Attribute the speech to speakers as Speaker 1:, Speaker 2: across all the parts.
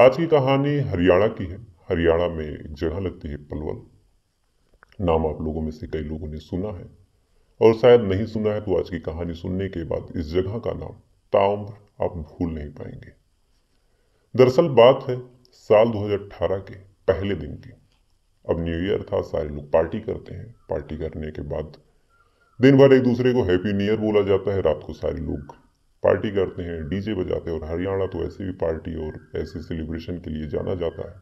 Speaker 1: आज की कहानी हरियाणा की है। हरियाणा में एक जगह लगती है पलवल। नाम आप लोगों में से कई लोगों ने सुना है और शायद नहीं सुना है तो आज की कहानी सुनने के बाद इस जगह का नाम ताउम्र आप भूल नहीं पाएंगे। दरअसल बात है साल 2018 के पहले दिन की। अब न्यू ईयर था, सारे लोग पार्टी करते हैं। पार्टी करने के बाद दिन भर एक दूसरे को हैप्पी न्यू ईयर बोला जाता है। रात को सारे लोग पार्टी करते हैं, डीजे बजाते हैं। और हरियाणा तो ऐसे भी पार्टी और ऐसे सेलिब्रेशन के लिए जाना जाता है।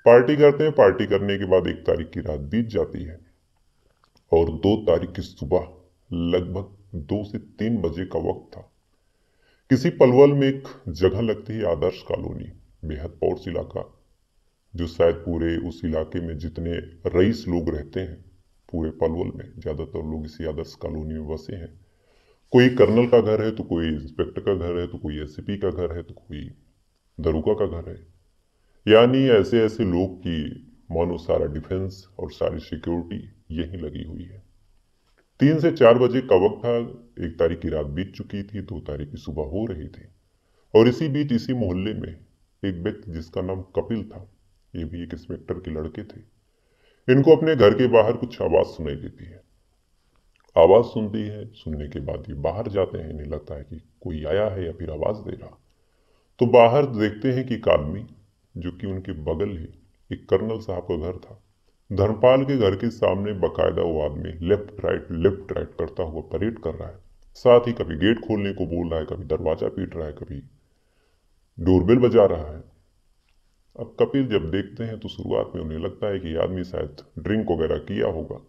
Speaker 1: पार्टी करते हैं। पार्टी करने के बाद 1 तारीख की रात बीत जाती है और 2 तारीख की सुबह लगभग 2 से 3 बजे का वक्त था। किसी पलवल में एक जगह लगती है आदर्श कॉलोनी, बेहद पॉश इलाका, जो शायद पूरे उस इलाके में जितने रईस लोग रहते हैं पूरे पलवल में ज़्यादातर लोग इसी आदर्श कॉलोनी में बसे हैं। कोई कर्नल का घर है तो कोई इंस्पेक्टर का घर है तो कोई एसपी का घर है तो कोई दरोगा का घर है। यानी ऐसे ऐसे लोग की मानो सारा डिफेंस और सारी सिक्योरिटी यहीं लगी हुई है। 3 से 4 बजे का वक्त था। 1 तारीख की रात बीत चुकी थी, 2 तारीख की सुबह हो रही थी। और इसी बीच इसी मोहल्ले में एक व्यक्ति जिसका नाम कपिल था, ये भी एक इंस्पेक्टर के लड़के थे। इनको अपने घर के बाहर कुछ आवाज सुनाई देती है। आवाज सुनती है, सुनने के बाद ये बाहर जाते हैं। इन्हें लगता है कि कोई आया है या फिर आवाज दे रहा। तो बाहर देखते हैं कि एक आदमी, जो कि उनके बगल ही एक कर्नल साहब का घर था, धर्मपाल के घर के सामने बकायदा वो आदमी लेफ्ट राइट करता हुआ परेड कर रहा है। साथ ही कभी गेट खोलने को बोल रहा है, कभी दरवाजा पीट रहा है, कभी डोरबेल बजा रहा है। अब कपिल जब देखते हैं तो शुरुआत में उन्हें लगता है कि ये आदमी शायद ड्रिंक वगैरह किया होगा,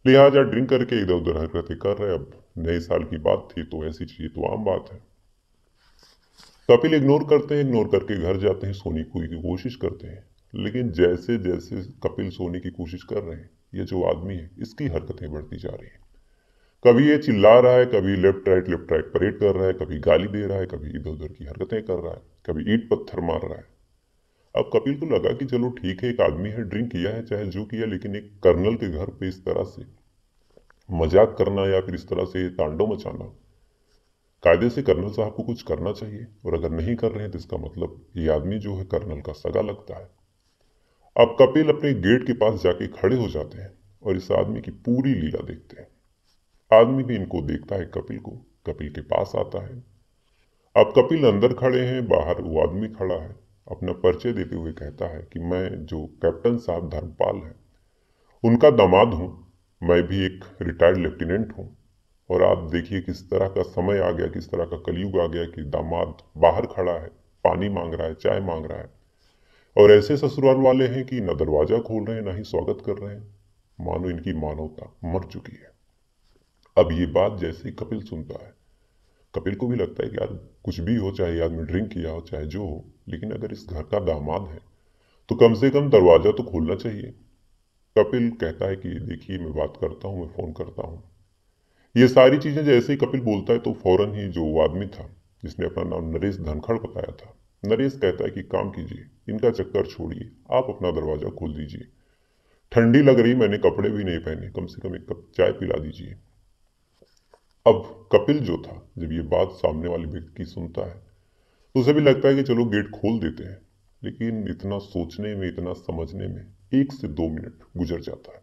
Speaker 1: लिहाजा ड्रिंक करके इधर उधर हरकतें कर रहे हैं। अब नए साल की बात थी तो ऐसी चीज तो आम बात है। कपिल इग्नोर करते हैं, इग्नोर करके घर जाते हैं, सोने की कोशिश करते हैं। लेकिन जैसे जैसे कपिल सोने की कोशिश कर रहे हैं, ये जो आदमी है इसकी हरकतें बढ़ती जा रही हैं। कभी ये चिल्ला रहा है, कभी लेफ्ट राइट परेड कर रहा है, कभी गाली दे रहा है, कभी इधर उधर की हरकतें कर रहा है, कभी ईंट पत्थर मार रहा है। अब कपिल को लगा कि चलो ठीक है, एक आदमी है, ड्रिंक किया है चाहे जो किया, लेकिन एक कर्नल के घर पे इस तरह से मजाक करना या फिर इस तरह से तांडव मचाना, कायदे से कर्नल साहब को कुछ करना चाहिए। और अगर नहीं कर रहे हैं तो इसका मतलब ये आदमी जो है कर्नल का सगा लगता है। अब कपिल अपने गेट के पास जाके खड़े हो जाते हैं और इस आदमी की पूरी लीला देखते हैं। आदमी भी इनको देखता है, कपिल को, कपिल के पास आता है। अब कपिल अंदर खड़े हैं, बाहर वो आदमी खड़ा है। अपना परिचय देते हुए कहता है कि मैं जो कैप्टन साहब धर्मपाल हैं उनका दामाद हूँ। मैं भी एक रिटायर्ड लेफ्टिनेंट हूँ। और आप देखिए किस तरह का समय आ गया, किस तरह का कलयुग आ गया कि दामाद बाहर खड़ा है, पानी मांग रहा है, चाय मांग रहा है। और ऐसे ससुराल वाले हैं कि न दरवाजा खोल रहे हैं ना ही स्वागत कर रहे हैं। मानो इनकी मानवता मर चुकी है। अब ये बात जैसे ही कपिल सुनता है, कपिल को भी लगता है कि यार कुछ भी हो, चाहे आदमी ड्रिंक किया हो चाहे जो हो, लेकिन अगर इस घर का दामाद है तो कम से कम दरवाजा तो खोलना चाहिए। कपिल कहता है कि देखिए मैं बात करता हूँ, मैं फोन करता हूँ। ये सारी चीजें जैसे ही कपिल बोलता है तो फौरन ही जो वो आदमी था जिसने अपना नाम नरेश धनखड़ बताया था, नरेश कहता है कि काम कीजिए, इनका चक्कर छोड़िए, आप अपना दरवाजा खोल दीजिए। ठंडी लग रही, मैंने कपड़े भी नहीं पहने, कम से कम एक कप चाय पिला दीजिए। अब कपिल जो था जब ये बात सामने वाले व्यक्ति की सुनता है तो उसे भी लगता है कि चलो गेट खोल देते हैं। लेकिन इतना सोचने में, इतना समझने में 1 से 2 मिनट गुजर जाता है।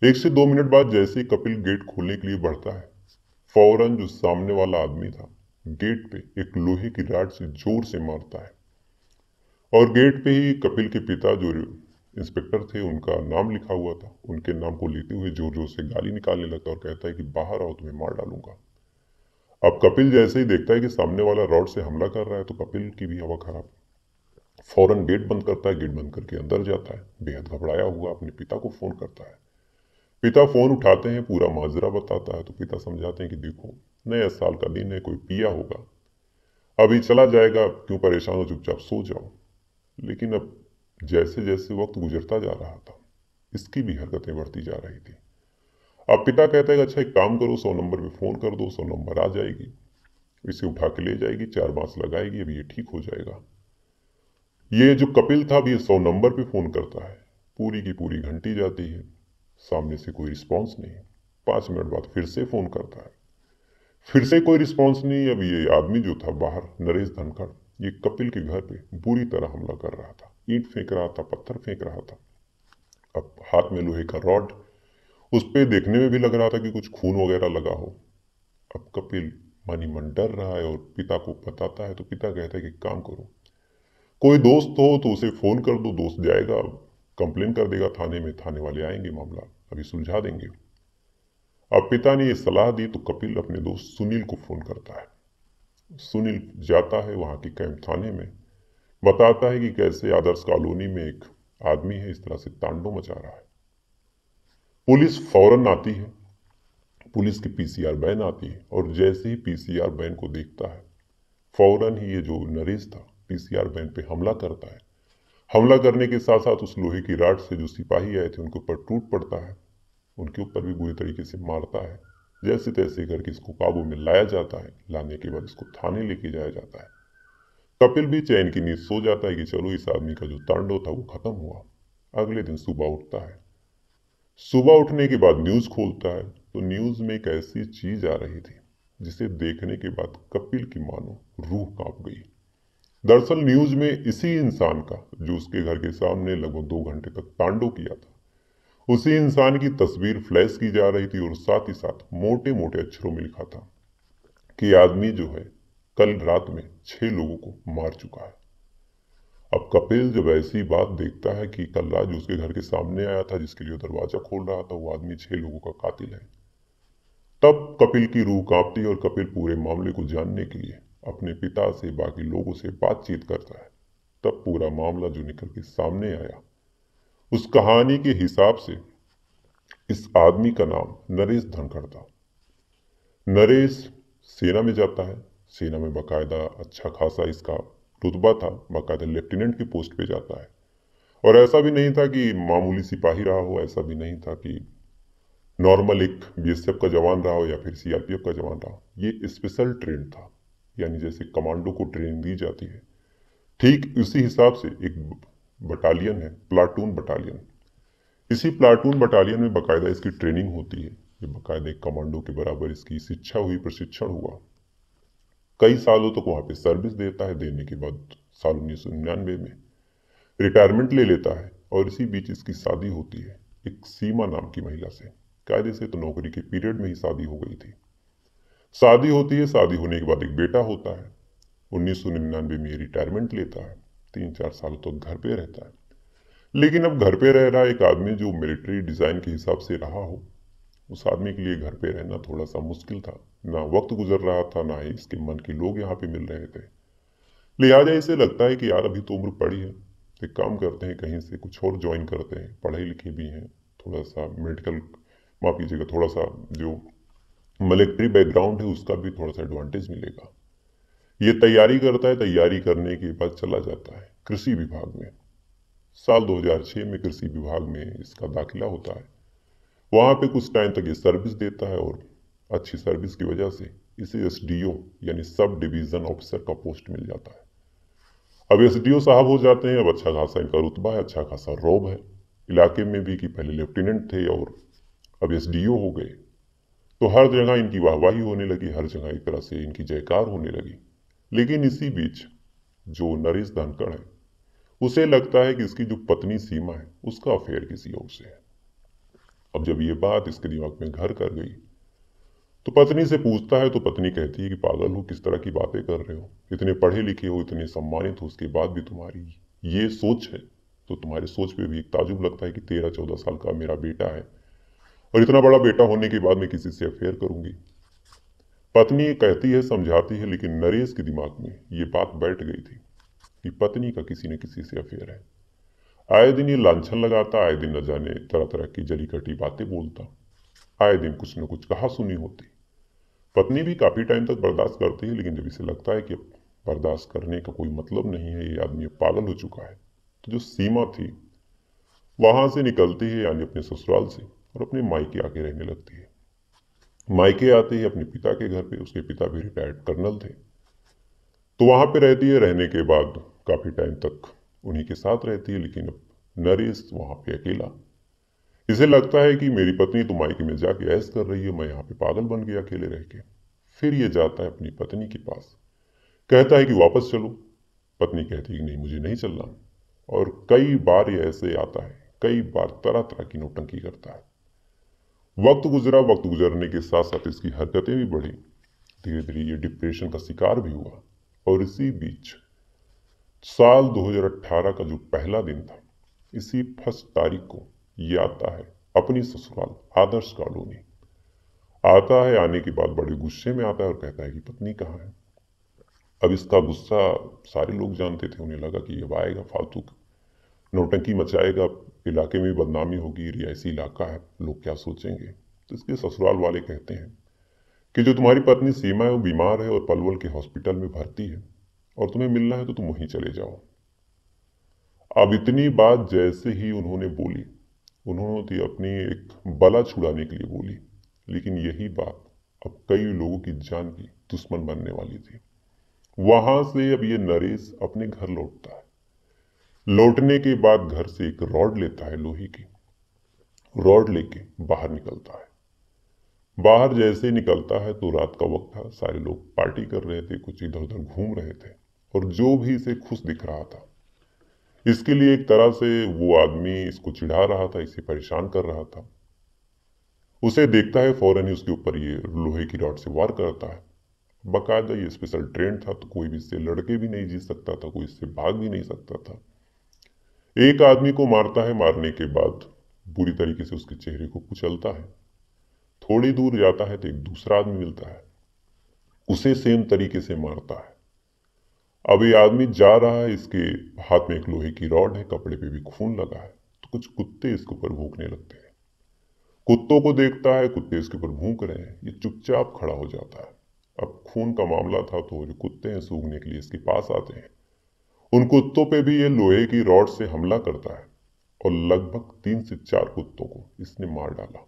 Speaker 1: 1 से 2 मिनट बाद जैसे ही कपिल गेट खोलने के लिए बढ़ता है, फौरन जो सामने वाला आदमी था गेट पे एक लोहे की राड से जोर से मारता है। और गेट पे ही कपिल के पिता जो इंस्पेक्टर थे उनका नाम लिखा हुआ था, उनके नाम को लेते हुए जोर जोर से गाली निकालने लगता है और कहता है कि बाहर आओ, तुम्हें मार डालूंगा। अब कपिल जैसे ही देखता है कि सामने वाला रॉड से हमला कर रहा है तो कपिल की भी हवा खराब। फौरन गेट बंद करता है, गेट बंद करके अंदर जाता है। बेहद घबराया हुआ अपने पिता को फोन करता है। पिता फोन उठाते हैं, पूरा माजरा बताता है। तो पिता समझाते हैं कि देखो, नया साल का दिन है, कोई पिया होगा, अभी चला जाएगा, क्यों परेशान हो, चुपचाप सो जाओ। लेकिन अब जैसे जैसे वक्त गुजरता जा रहा था इसकी भी हरकतें बढ़ती जा रही थी। अब पिता कहता है कि अच्छा एक काम करो, 100 नंबर पे फोन कर दो, 100 नंबर आ जाएगी, इसे उठा के ले जाएगी, 4 बांस लगाएगी, अभी ये ठीक हो जाएगा। ये जो कपिल था अभी ये 100 नंबर पे फोन करता है। पूरी की पूरी घंटी जाती है, सामने से कोई रिस्पॉन्स नहीं। 5 मिनट बाद फिर से फोन करता है, फिर से कोई रिस्पॉन्स नहीं। अब ये आदमी जो था बाहर, नरेश धनखड़, ये कपिल के घर पे बुरी तरह हमला कर रहा था, ईंट फेंक रहा था, पत्थर फेंक रहा था। अब हाथ में लोहे का रॉड, उस पे देखने में भी लग रहा था कि कुछ खून वगैरह लगा हो। अब कपिल मन ही मन डर रहा है और पिता को बताता है, तो पिता कहता है कि काम करो, कोई दोस्त हो तो उसे फोन कर दो, दोस्त जाएगा, कंप्लेन कर देगा थाने में, थाने वाले आएंगे, मामला अभी सुलझा देंगे। अब पिता ने ये सलाह दी तो कपिल अपने दोस्त सुनील को फोन करता है। सुनील जाता है वहां की कैंप थाने में, बताता है कि कैसे आदर्श कॉलोनी में एक आदमी है, इस तरह से तांडव मचा रहा है। पुलिस फौरन आती है, पुलिस की पीसीआर वैन आती है, और जैसे ही पीसीआर वैन को देखता है, फौरन ही ये जो नरेश था पीसीआर वैन पे हमला करता है। हमला करने के साथ साथ उस लोहे की राड से जो सिपाही आए थे उनके ऊपर टूट पड़ता है, उनके ऊपर भी बुरी तरीके से मारता है। जैसे तैसे करके इसको काबू में लाया जाता है, लाने के बाद इसको थाने लेके जाया जाता है। कपिल भी चैन की नींद सो जाता है कि चलो इस आदमी का जो तांडव था वो खत्म हुआ। अगले दिन सुबह उठता है, सुबह उठने के बाद न्यूज खोलता है तो न्यूज में एक ऐसी चीज आ रही थी जिसे देखने के बाद कपिल की मानो रूह कांप गई। दरअसल न्यूज में इसी इंसान का, जो उसके घर के सामने लगभग 2 घंटे तक तांडव किया था, उसी इंसान की तस्वीर फ्लैश की जा रही थी और साथ ही साथ मोटे मोटे अक्षरों में लिखा था कि आदमी जो है कल रात में 6 लोगों को मार चुका है। अब कपिल जब ऐसी बात देखता है कि कल रात जो उसके घर के सामने आया था, जिसके लिए दरवाजा खोल रहा था, वो आदमी 6 लोगों का कातिल है, तब कपिल की रूह कांपती है और कपिल पूरे मामले को जानने के लिए अपने पिता से, बाकी लोगों से बातचीत करता है। तब पूरा मामला जो निकल के सामने आया, उस कहानी के हिसाब से इस आदमी का नाम नरेश धनखड़ था। नरेश सेना में जाता है, सेना में बाकायदा अच्छा खासा इसका रुतबा था, बाकायदा लेफ्टिनेंट की पोस्ट पे जाता है। और ऐसा भी नहीं था कि मामूली सिपाही रहा हो, ऐसा भी नहीं था कि नॉर्मल एक बीएसएफ का जवान रहा हो या फिर सीआरपीएफ का जवान रहा हो। ये स्पेशल ट्रेन था, यानी जैसे कमांडो को ट्रेनिंग दी जाती है, ठीक उसी हिसाब से एक बटालियन है, प्लाटून बटालियन। इसी प्लाटून बटालियन में बाकायदा इसकी ट्रेनिंग होती है। ये बाकायदा एक कमांडो के बराबर इसकी शिक्षा हुई, प्रशिक्षण हुआ। कई सालों तक वहां पे सर्विस देता है, देने के बाद साल 1999 में रिटायरमेंट ले लेता है। और इसी बीच इसकी शादी होती है एक सीमा नाम की महिला से। कायदे से तो नौकरी के पीरियड में ही शादी हो गई थी। शादी होती है, शादी होने के बाद एक बेटा होता है। 1999 में ये रिटायरमेंट लेता है, 3-4 साल तक घर पे रहता है। लेकिन अब घर पे रह रहा एक आदमी जो मिलिट्री डिजाइन के हिसाब से रहा हो, उस आदमी के लिए घर पे रहना थोड़ा सा मुश्किल था। ना वक्त गुजर रहा था, ना ही इसके मन के लोग यहाँ पे मिल रहे थे। लिहाजा इसे लगता है कि यार अभी तो उम्र पड़ी है, एक काम करते हैं, कहीं से कुछ और ज्वाइन करते हैं, पढ़े लिखे भी हैं, थोड़ा सा मेडिकल, माफ कीजिएगा, थोड़ा सा जो मिलिट्री बैकग्राउंड है उसका भी थोड़ा सा एडवांटेज मिलेगा। ये तैयारी करता है, तैयारी करने के बाद चला जाता है कृषि विभाग में। साल 2006 में कृषि विभाग में इसका दाखिला होता है। वहाँ पे कुछ टाइम तक ये सर्विस देता है और अच्छी सर्विस की वजह से इसे एसडीओ यानी सब डिवीजन ऑफिसर का पोस्ट मिल जाता है। अब एसडीओ साहब हो जाते हैं। अब अच्छा खासा इनका रुतबा है, अच्छा खासा रौब है इलाके में भी कि पहले लेफ्टिनेंट थे और अब एसडीओ हो गए। तो हर जगह इनकी वाहवाही होने लगी, हर जगह एक तरह से इनकी जयकार होने लगी। लेकिन इसी बीच जो नरेश धनखड़ है, उसे लगता है कि इसकी जो पत्नी सीमा है उसका अफेयर किसी और से है। अब जब ये बात इसके दिमाग में घर कर गई तो पत्नी से पूछता है, तो पत्नी कहती है कि पागल हो, किस तरह की बातें कर रहे हो, इतने पढ़े लिखे हो, इतने सम्मानित हो, उसके बाद भी तुम्हारी ये सोच है। तो तुम्हारी सोच पे भी एक ताजुब लगता है कि 13-14 साल का मेरा बेटा है और इतना बड़ा बेटा होने के बाद मैं किसी से अफेयर करूंगी। पत्नी कहती है, समझाती है, लेकिन नरेश के दिमाग में ये बात बैठ गई थी कि पत्नी का किसी न किसी से अफेयर है। आए दिन ये लांछन लगाता, आए दिन न जाने तरह तरह की जली कटी बातें बोलता, आए दिन कुछ न कुछ कहा सुनी होती। पत्नी भी काफी टाइम तक बर्दाश्त करती है, लेकिन जब इसे लगता है कि अब बर्दाश्त करने का कोई मतलब नहीं है, ये आदमी अब पागल हो चुका है, तो जो सीमा थी वहां से निकलती है, यानी अपने ससुराल से, और अपने मायके आके रहने लगती है। मायके आते ही अपने पिता के घर पे, उसके पिता भी रिटायर्ड कर्नल थे, तो वहां पे रहती है। रहने के बाद काफी टाइम तक उन्हीं के साथ रहती है। लेकिन अब नरेश वहां पे अकेला, इसे लगता है कि मेरी पत्नी तो मायके में जाके ऐश कर रही है, मैं यहाँ पे पागल बन गया अकेले रह के। फिर ये जाता है अपनी पत्नी के पास, कहता है कि वापस चलो, पत्नी कहती है कि नहीं मुझे नहीं चलना। और कई बार ये ऐसे आता है, कई बार तरह तरह की नौटंकी करता है। वक्त गुजरा, वक्त गुजरने के साथ साथ इसकी हरकतें भी बढ़ी। धीरे धीरे ये डिप्रेशन का शिकार भी हुआ। और इसी बीच साल 2018 का जो पहला दिन था, इसी 1 तारीख को ये आता है अपनी ससुराल आदर्श कॉलोनी। आता है, आने के बाद बड़े गुस्से में आता है और कहता है कि पत्नी कहाँ है। अब इसका गुस्सा सारे लोग जानते थे, उन्हें लगा कि अब आएगा फालतू नौटंकी मचाएगा, इलाके में बदनामी होगी, रियासी इलाका है, लोग क्या सोचेंगे। तो इसके ससुराल वाले कहते हैं कि जो तुम्हारी पत्नी सीमा है वो बीमार है और पलवल के हॉस्पिटल में भर्ती है, और तुम्हें मिलना है तो तुम वहीं चले जाओ। अब इतनी बात जैसे ही उन्होंने बोली, उन्होंने तो अपनी एक बला छुड़ाने के लिए बोली, लेकिन यही बात अब कई लोगों की जान की दुश्मन बनने वाली थी। वहां से अब ये नरेश अपने घर लौटता है। लौटने के बाद घर से एक रॉड लेता है, लोहे की रॉड लेके बाहर निकलता है। बाहर जैसे निकलता है तो रात का वक्त था, सारे लोग पार्टी कर रहे थे, कुछ इधर उधर घूम रहे थे, और जो भी इसे खुश दिख रहा था, इसके लिए एक तरह से वो आदमी इसको चिढ़ा रहा था, इसे परेशान कर रहा था। उसे देखता है, फौरन ही उसके ऊपर ये लोहे की रॉड से वार करता है। बाकायदा ये स्पेशल ट्रेंड था, तो कोई भी इससे लड़के भी नहीं जीत सकता था, कोई इससे भाग भी नहीं सकता था। एक आदमी को मारता है, मारने के बाद बुरी तरीके से उसके चेहरे को कुचलता है। थोड़ी दूर जाता है तो एक दूसरा आदमी मिलता है, उसे सेम तरीके से मारता है। अब ये आदमी जा रहा है, इसके हाथ में एक लोहे की रॉड है, कपड़े पे भी खून लगा है। तो कुछ कुत्ते इसके ऊपर भौंकने लगते हैं। कुत्तों को देखता है, कुत्ते इसके ऊपर भूख रहे हैं, ये चुपचाप खड़ा हो जाता है। अब खून का मामला था तो जो कुत्ते हैं सूंघने के लिए इसके पास आते हैं। उन कुत्तों पे भी ये लोहे की रॉड से हमला करता है, और लगभग 3 से 4 कुत्तों को इसने मार डाला।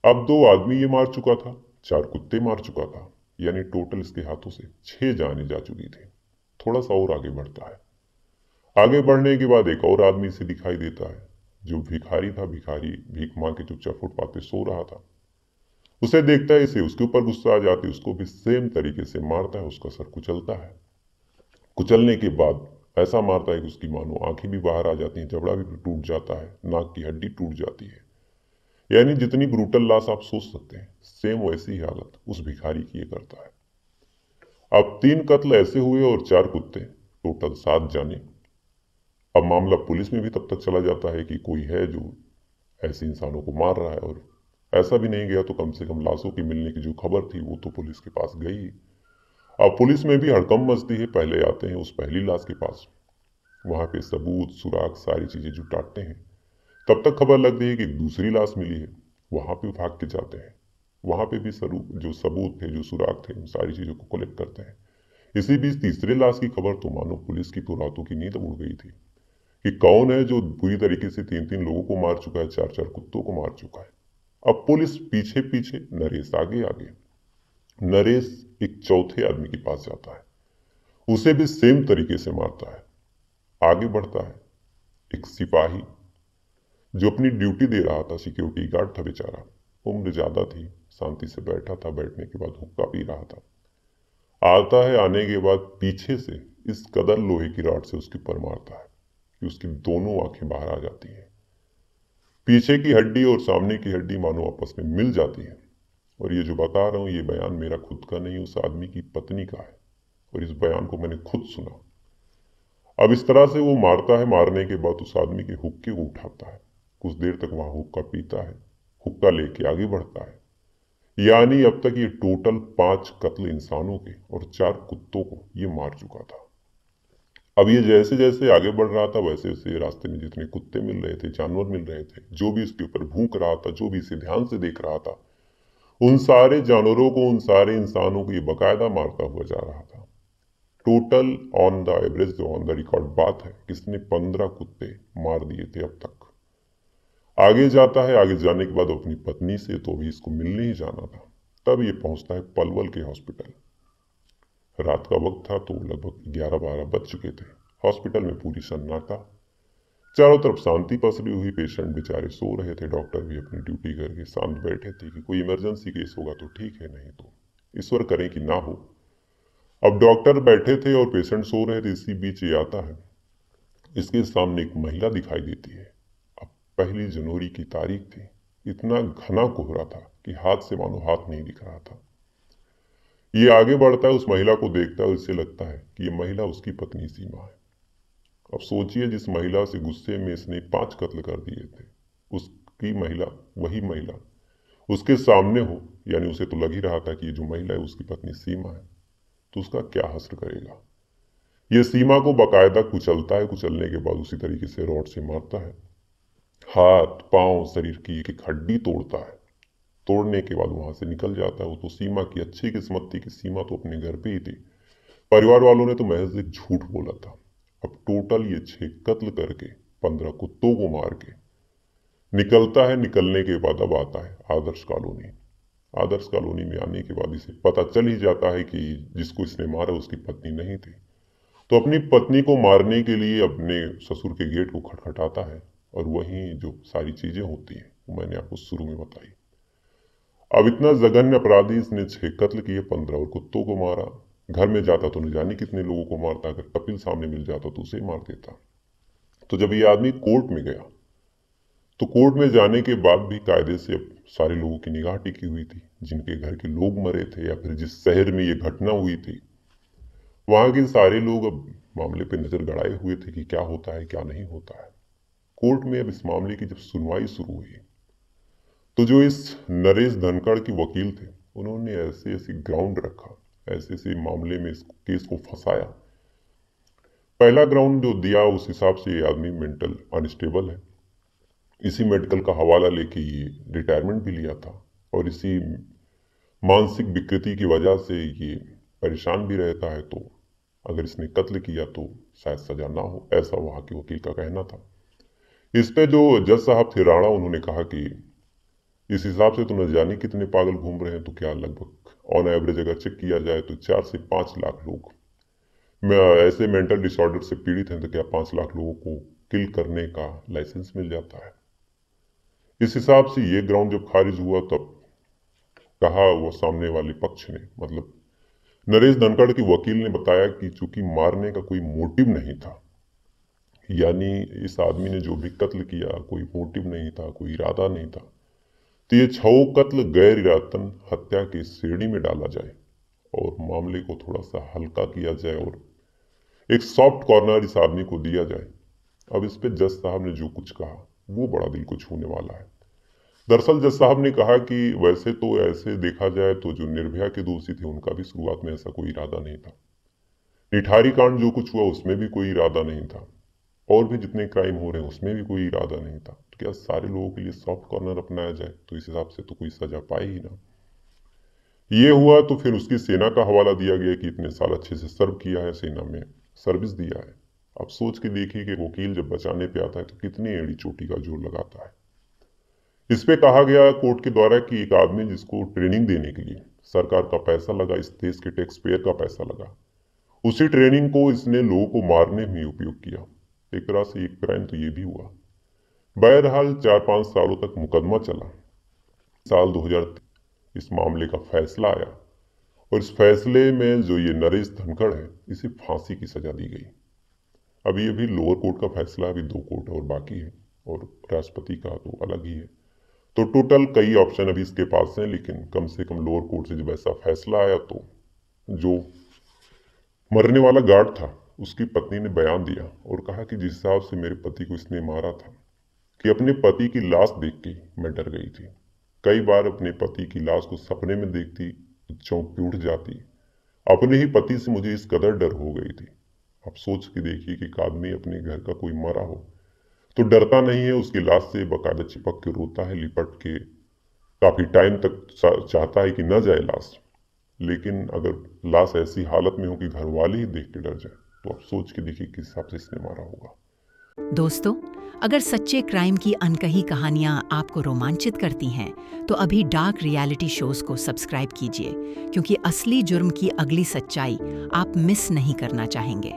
Speaker 1: अब 2 आदमी ये मार चुका था, 4 कुत्ते मार चुका था, यानी टोटल इसके हाथों से 6 जानें जा चुकी थी। थोड़ा सा और आगे बढ़ता है। आगे बढ़ने के बाद एक और आदमी इसे दिखाई देता है, जो भिखारी था। भिखारी भीख मांग के चुपचाप फुटपाथ पे सो रहा था। उसे देखता है, इसे उसके ऊपर गुस्सा आ जाती है, उसको भी सेम तरीके से मारता है, उसका सर कुचलता है। कुचलने के बाद ऐसा मारता है कि उसकी मानो आंखें भी बाहर आ जाती हैं, जबड़ा भी टूट जाता है, नाक की हड्डी टूट जाती है। यानी जितनी ब्रूटल लाश आप सोच सकते हैं, सेम वैसी ही हालत उस भिखारी की ये करता है। अब 3 कत्ल ऐसे हुए और 4 कुत्ते, टोटल 7 जाने। अब मामला पुलिस में भी तब तक चला जाता है कि कोई है जो ऐसे इंसानों को मार रहा है, और ऐसा भी नहीं गया तो कम से कम लाशों की मिलने की जो खबर थी वो तो पुलिस के पास गई। अब पुलिस में भी हड़कंप मचती है। पहले आते हैं उस पहली लाश के पास, वहां पे सबूत सुराग सारी चीजें जुटाते हैं। तब तक खबर लगती है कि एक दूसरी लाश मिली है, वहां पे भाग के जाते हैं। वहां पे भी जो सबूत थे, जो सुराग थे, उन सारी चीजों को कलेक्ट करते हैं। इसी बीच तीसरे लाश की खबर तो मानो पुलिस की तो रातों की नींद उड़ गई थी कि कौन है जो बुरी तरीके से 3-3 लोगों को मार चुका है, 4-4 कुत्तों को मार चुका है। अब पुलिस पीछे पीछे, नरेश आगे आगे। नरेश एक चौथे आदमी के पास जाता है, उसे भी सेम तरीके से मारता है। आगे बढ़ता है, एक सिपाही जो अपनी ड्यूटी दे रहा था, सिक्योरिटी गार्ड था बेचारा, उम्र ज्यादा थी, शांति से बैठा था, बैठने के बाद हुक्का पी रहा था। आता है, आने के बाद पीछे से इस कदर लोहे की रॉड से उसके ऊपर मारता है कि उसकी दोनों आंखें बाहर आ जाती हैं। पीछे की हड्डी और सामने की हड्डी मानो आपस में मिल जाती है। और ये जो बता रहा हूँ, ये बयान मेरा खुद का नहीं, उस आदमी की पत्नी का है, और इस बयान को मैंने खुद सुना। अब इस तरह से वो मारता है, मारने के बाद उस आदमी के हुक्के को उठाता है, कुछ देर तक वहां हुक्का पीता है, हुक्का लेके आगे बढ़ता है। यानी अब तक ये टोटल 5 कत्ल इंसानों के और 4 कुत्तों को ये मार चुका था। अब ये जैसे जैसे आगे बढ़ रहा था, वैसे वैसे रास्ते में जितने कुत्ते मिल रहे थे, जानवर मिल रहे थे, जो भी इसके ऊपर भूख रहा था, जो भी इसे ध्यान से देख रहा था, उन सारे जानवरों को, उन सारे इंसानों को ये बकायदा मारता हुआ जा रहा था। Total on the average, on the record बात है कि इसने 15 कुत्ते मार दिए थे अब तक। आगे जाता है, आगे जाने के बाद अपनी पत्नी से तो भी इसको मिलने ही जाना था। तब ये पहुंचता है पलवल के हॉस्पिटल। रात का वक्त था तो लगभग 11-12 बज चुके थे। हॉस्पिटल में पूरी सन्नाटा, चारों तरफ शांति पसरी हुई, पेशेंट बेचारे सो रहे थे, डॉक्टर भी अपनी ड्यूटी करके शांत बैठे थे कि कोई इमरजेंसी केस होगा तो ठीक है, नहीं तो ईश्वर करें कि ना हो। अब डॉक्टर बैठे थे और पेशेंट सो रहे थे, इसी बीच ये आता है। इसके सामने एक महिला दिखाई देती है। अब 1 जनवरी की तारीख थी, इतना घना कोहरा था कि हाथ से मानो हाथ नहीं दिख रहा था। ये आगे बढ़ता है, उस महिला को देखता है और इससे लगता है कि ये महिला उसकी पत्नी सीमा है। अब सोचिए, जिस महिला से गुस्से में इसने 5 कत्ल कर दिए थे, उसकी महिला, वही महिला उसके सामने हो, यानी उसे तो लग ही रहा था कि ये जो महिला है उसकी पत्नी सीमा है, तो उसका क्या हश्र करेगा। ये सीमा को बाकायदा कुचलता है, कुचलने के बाद उसी तरीके से रॉड से मारता है। हाथ पांव शरीर की एक एक हड्डी तोड़ता है। तोड़ने के बाद वहां से निकल जाता है। वो तो सीमा की अच्छी किस्मत थी कि सीमा तो अपने घर पे ही थी। परिवार वालों ने तो महज एक झूठ बोला था। अब टोटल ये 6 कत्ल करके 15 कुत्तों को मार के निकलता है। निकलने के बाद अब आता है आदर्श कॉलोनी। आदर्श कॉलोनी में आने के बाद इसे पता चल ही जाता है कि जिसको इसने मारा उसकी पत्नी नहीं थी। तो अपनी पत्नी को मारने के लिए अपने ससुर के गेट को खटखटाता है, और वहीं जो सारी चीजें होती हैं वो मैंने आपको शुरू में बताई। अब इतना जघन्य अपराधी, इसने 6 कत्ल किए, 15 और कुत्तों को मारा। घर में जाता तो न जाने कितने लोगों को मारता, अगर कपिल सामने मिल जाता तो उसे मार देता। तो जब ये आदमी कोर्ट में गया तो कोर्ट में जाने के बाद भी कायदे से अब सारे लोगों की निगाह टिकी हुई थी, जिनके घर के लोग मरे थे या फिर जिस शहर में ये घटना हुई थी, वहां के सारे लोग अब मामले पे नजर गड़ाए हुए थे कि क्या होता है क्या नहीं होता है। कोर्ट में अब इस मामले की जब सुनवाई शुरू हुई तो जो इस नरेश धनखड़ के वकील थे, उन्होंने ऐसे ऐसे ग्राउंड रखा, ऐसे ऐसे मामले में इस केस को फंसाया। पहला ग्राउंड जो दिया उस हिसाब से ये आदमी मेंटल अनस्टेबल है। इसी मेडिकल का हवाला लेके ये रिटायरमेंट भी लिया था, और इसी मानसिक विकृति की वजह से ये परेशान भी रहता है। तो अगर इसने कत्ल किया तो शायद सजा ना हो, ऐसा वहां के वकील का कहना था। इस पे जो जज साहब थे राणा, उन्होंने कहा कि इस हिसाब से तो न जाने कितने पागल घूम रहे हैं, तो क्या लगभग ऑन एवरेज अगर चेक किया जाए तो 4 से 5 लाख लोग ऐसे मेंटल डिसऑर्डर से पीड़ित हैं, तो क्या 5 लाख लोगों को किल करने का लाइसेंस मिल जाता है। इस हिसाब से ये ग्राउंड जब खारिज हुआ तब कहा वो सामने वाले पक्ष ने, मतलब नरेश धनखड़ के वकील ने बताया कि चूंकि मारने का कोई मोटिव नहीं था, यानी इस आदमी ने जो भी कत्ल किया कोई मोटिव नहीं था, कोई इरादा नहीं था, तो ये 6 कत्ल गैर इरादतन हत्या की श्रेणी में डाला जाए और मामले को थोड़ा सा हल्का किया जाए और एक सॉफ्ट कॉर्नर इस आदमी को दिया जाए। अब इस पे जज साहब ने जो कुछ कहा वो बड़ा दिल को छूने वाला है। दरअसल जज साहब ने कहा कि वैसे तो ऐसे देखा जाए तो जो निर्भया के दोषी थे उनका भी शुरुआत में ऐसा कोई इरादा नहीं था। निठारी कांड जो कुछ हुआ उसमें भी कोई इरादा नहीं था, और भी जितने क्राइम हो रहे हैं उसमें भी कोई इरादा नहीं था। तो क्या सारे लोगों के लिए सॉफ्ट कॉर्नर अपनाया जाए, तो इस हिसाब से तो कोई सजा पाए ही ना। ये हुआ तो फिर उसकी सेना का हवाला दिया गया कि इतने साल अच्छे से सर्व किया है, सेना में सर्विस दिया है। अब सोच के देखिए कि वकील जब बचाने पे आता है तो कितनी एड़ी चोटी का जोर लगाता है। इस पे कहा गया कोर्ट के द्वारा कि एक आदमी जिसको ट्रेनिंग देने के लिए सरकार का पैसा लगा, इस देश के टैक्स पेयर का पैसा लगा, उसी ट्रेनिंग को इसने लोगों को मारने में उपयोग किया। एक तरह से एक क्राइम तो ये भी हुआ। बहरहाल 4-5 सालों तक मुकदमा चला। साल 2003 इस मामले का फैसला आया, और इस फैसले में जो ये नरेश धनखड़ है इसे फांसी की सजा दी गई। अभी अभी लोअर कोर्ट का फैसला, अभी 2 कोर्ट और बाकी है, और राष्ट्रपति का तो अलग ही है। तो टोटल कई ऑप्शन अभी इसके पास हैं, लेकिन कम से कम लोअर कोर्ट से जब ऐसा फैसला आया तो जो मरने वाला गार्ड था उसकी पत्नी ने बयान दिया और कहा कि जिस हिसाब से मेरे पति को इसने मारा था कि अपने पति की लाश देख के मैं डर गई थी। कई बार अपने पति की लाश को सपने में देखती तो चौंक के उठ जाती। अपने ही पति से मुझे इस कदर डर हो गई थी। आप सोच के देखिए कि एक आदमी अपने घर का कोई मरा हो तो डरता नहीं है, उसकी लाश से बाकायदा चिपक के रोता है, लिपट के काफी टाइम तक चाहता है कि न जाए लाश। लेकिन अगर लाश ऐसी हालत में हो कि घर वाले ही देख के डर जाए, तो आप सोच के देखिए किस हिसाब से इसने मारा होगा।
Speaker 2: दोस्तों, अगर सच्चे क्राइम की अनकही कहानियां आपको रोमांचित करती हैं, तो अभी डार्क रियलिटी शोज को सब्सक्राइब कीजिए, क्योंकि असली जुर्म की अगली सच्चाई आप मिस नहीं करना चाहेंगे।